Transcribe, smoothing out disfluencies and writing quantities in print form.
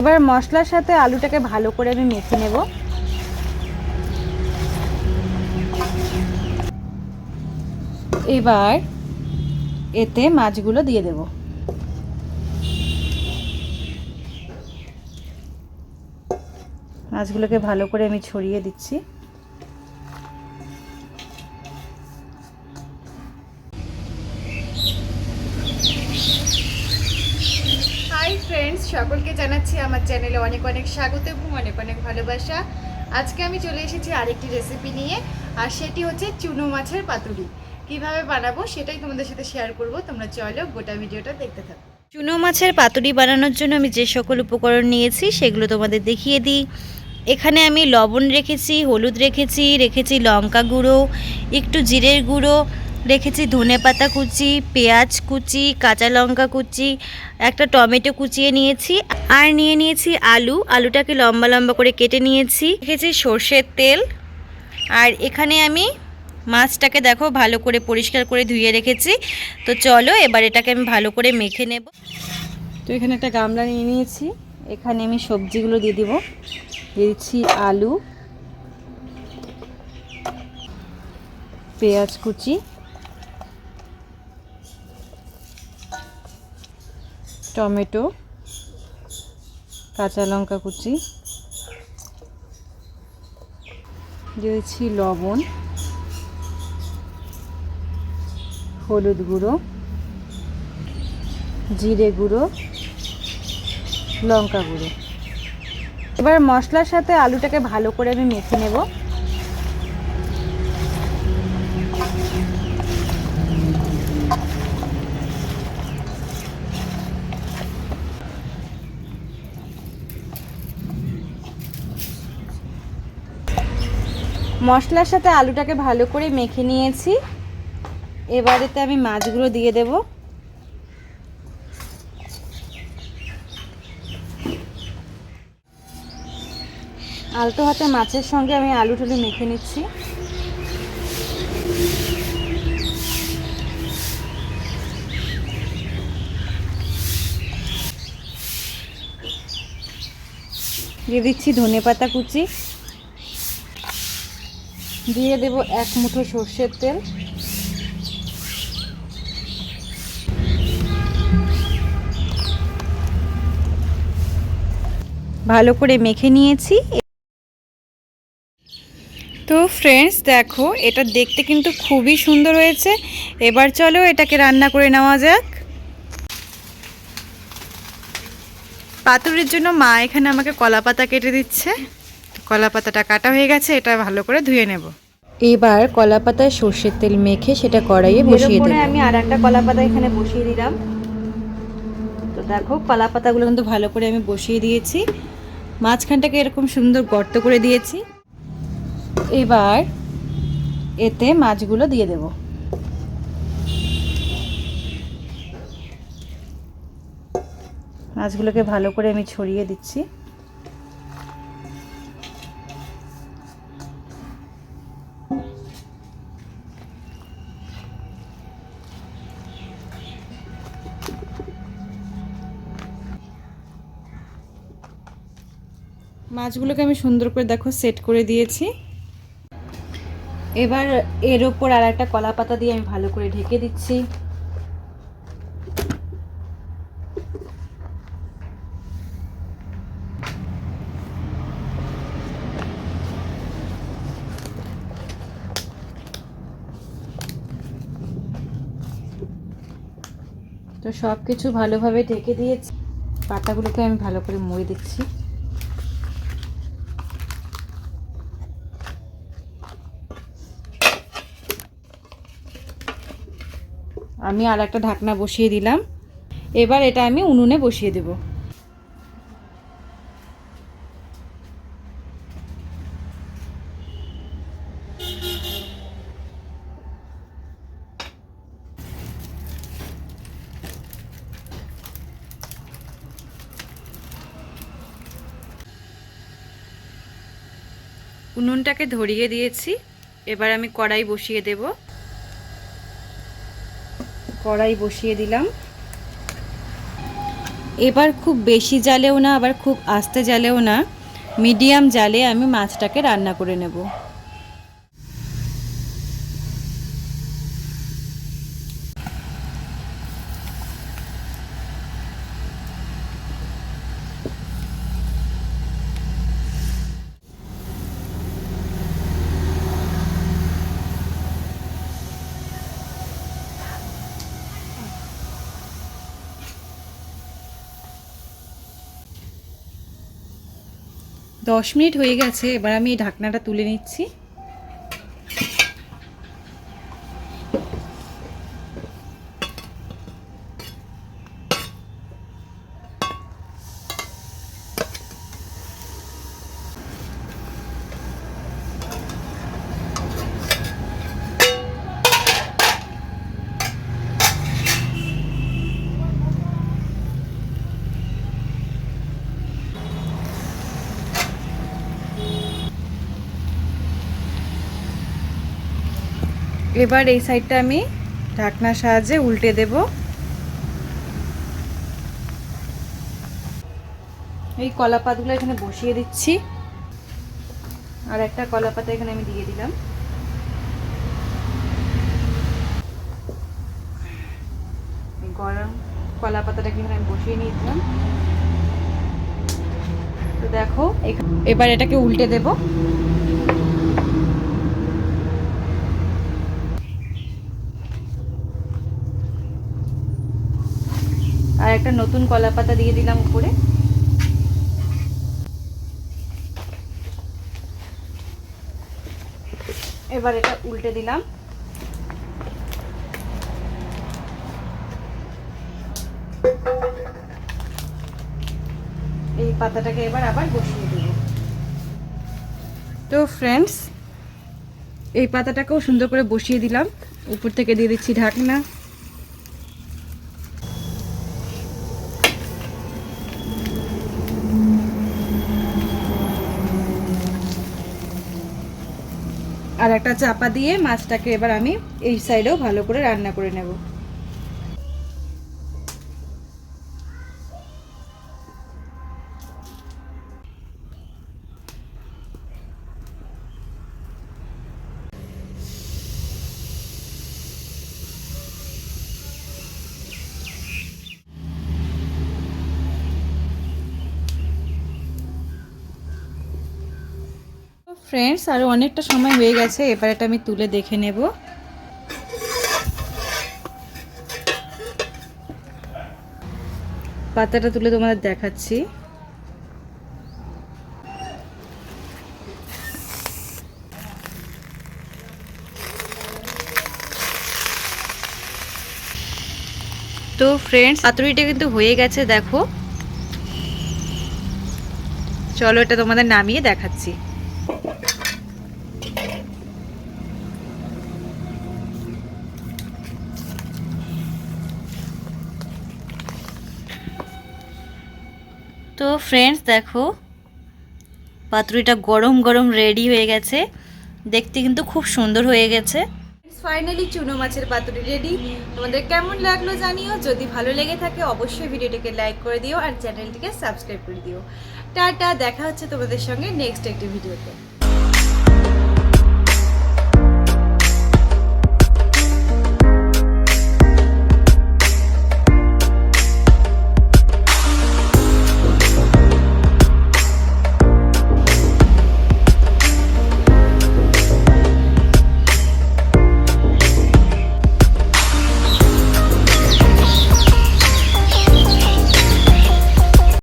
এবার মশলার সাথে আলুটাকে ভালো করে আমি মেখে নেব। এবার এতে মাছগুলো দিয়ে দেব। মাছগুলোকে ভালো করে আমি ছড়িয়ে দিচ্ছি। হাই ফ্রেন্ডস, সকলকে জানাচ্ছি আমার চ্যানেলে অনেক অনেক স্বাগত এবং অনেক অনেক ভালোবাসা। আজকে আমি চলে এসেছি আরেকটি রেসিপি নিয়ে, আর সেটি হচ্ছে চুনো মাছের পাতুরি। কিভাবে বানাবো সেটাই তোমাদের সাথে শেয়ার করব। তোমরা চলো গোটা ভিডিওটা দেখতে থাকো। চুনো মাছের পাতুরি বানানোর জন্য আমি যে সকল উপকরণ নিয়েছি সেগুলো তোমাদের দেখিয়ে দিই। এখানে আমি লবণ রেখেছি, হলুদ রেখেছি লঙ্কা গুঁড়ো, একটু জিরের গুঁড়ো রেখেছি, ধনেপাতা কুচি, পেঁয়াজ কুচি, কাঁচা লঙ্কা কুচি, একটা টমেটো কুচিয়ে নিয়েছি, আর নিয়ে নিয়েছি আলুটাকে লম্বা লম্বা করে কেটে নিয়েছি, রেখেছি সর্ষের তেল। আর এখানে আমি মাছটাকে দেখো ভালো করে পরিষ্কার করে ধুয়ে রেখেছি। তো চলো এবার এটাকে আমি ভালো করে মেখে নেব। তো এখানে একটা গামলা নিয়ে নিয়েছি, এখানে আমি সবজিগুলো দিয়ে দিব। দিয়ে দিচ্ছি আলু, পেঁয়াজ কুচি, টমেটো, কাঁচা লঙ্কা কুচি, দিয়েছি লবণ, হলুদ গুঁড়ো, জিরে গুঁড়ো, লঙ্কা গুঁড়ো। এবার মশলার সাথে আলুটাকে ভালো করে আমি মেখে নেব। মশলার সাথে আলুটাকে ভালো করে মেখে নিয়েছি। এবার এতে আমি মাছগুলো দিয়ে দেব। আলতো হাতে মাছের সঙ্গে আমি আলু টুলু মেখে নিচ্ছি। দিয়ে দিচ্ছি ধনেপাতা কুচি, দিয়ে দেব এক মুঠো সর্ষের তেল, ভালো করে মেখে নিয়েছি। তো ফ্রেন্ডস দেখো, এটা দেখতে কিন্তু খুবই সুন্দর হয়েছে। এবার চলো এটাকে রান্না করে নেওয়া যাক। পাতুরির জন্য মা এখানে আমাকে কলা পাতা কেটে দিচ্ছে। কলা পাতাটা কাটা হয়ে গেছে, এটা ভালো করে ধুয়ে নেব। এবার কলা পাতায় সর্ষের তেল মেখে সেটা কড়াইয়ে বসিয়ে দেব। আমি আর একটা কলা পাতা এখানে বসিয়ে দিলাম। তো দেখো কলা পাতাগুলো কিন্তু ভালো করে আমি বসিয়ে দিয়েছি, মাঝখানটাকে এরকম সুন্দর গর্ত করে দিয়েছি। এবার এতে মাছগুলো দিয়ে দেব। মাছগুলোকে ভালো করে আমি ছড়িয়ে দিচ্ছি। মাছগুলোকে আমি সুন্দর করে দেখো সেট করে দিয়েছি। এবার এর ওপর আর একটা কলা পাতা দিয়ে আমি ভালো করে ঢেকে দিচ্ছি। তো সব কিছু ভালোভাবে ঢেকে দিয়েছি, পাতাগুলোকে আমি ভালো করে মুড়ে দিচ্ছি। আমি আর একটা ঢাকনা বসিয়ে দিলাম। এবার এটা আমি উনুনে বসিয়ে দেব। উনুনটাকে ধরিয়ে দিয়েছি। এবার আমি কড়াই বসিয়ে দেব। কড়াই বসিয়ে দিলাম। এবার খুব বেশি জালেও না, আবার খুব আস্তে জালেও না, মিডিয়াম জালে আমি মাছটাকে রান্না করে নেব। 10 মিনিট হয়ে গেছে, এবার আমি এই ঢাকনাটা তুলে নিচ্ছি। এবার এই সাইডটা আমি ঢাকনার সাহায্যে উল্টে দেব। এই কলা পাতাগুলো এখানে বসিয়ে দিচ্ছি, আর একটা কলা পাতা এখানে আমি দিয়ে দিলাম। গরম কলা পাতাটাকে এখানে আমি বসিয়ে নিয়ে দিলাম। তো দেখো এবার এটাকে উল্টে দেব। আর একটা নতুন কলা পাতা দিয়ে দিলাম উপরে। এবার এটা উল্টে দিলাম। এই পাতাটাকে এবার আবার বসিয়ে দেব। তো ফ্রেন্ডস, এই পাতাটাকেও সুন্দর করে বসিয়ে দিলাম, উপর থেকে দিয়ে দিচ্ছি ঢাকনা। আর একটা চাপা দিয়ে মাছটাকে এবার আমি এই সাইডেও ভালো করে রান্না করে নেব। ফ্রেন্ডস, আরও অনেকটা সময় হয়ে গেছে, এবার এটা আমি তুলে দেখে নেব। পাতাটা তুলে তোমাদের দেখাচ্ছি। তো ফ্রেন্ডস, পাতুরিটা কিন্তু হয়ে গেছে, দেখো। চলো এটা তোমাদের নামিয়ে দেখাচ্ছি। তো ফ্রেন্ডস দেখো, পাতুরিটা গরম গরম রেডি হয়ে গেছে, দেখতে কিন্তু খুব সুন্দর হয়ে গেছে। ফাইনালি চুনো মাছের পাতুরি রেডি। তোমাদের কেমন লাগলো জানিও, যদি ভালো লেগে থাকে অবশ্যই ভিডিওটিকে লাইক করে দিও আর চ্যানেলটিকে সাবস্ক্রাইব করে দিও। টাটা, দেখা হচ্ছে তোমাদের সঙ্গে নেক্সট একটি ভিডিওতে।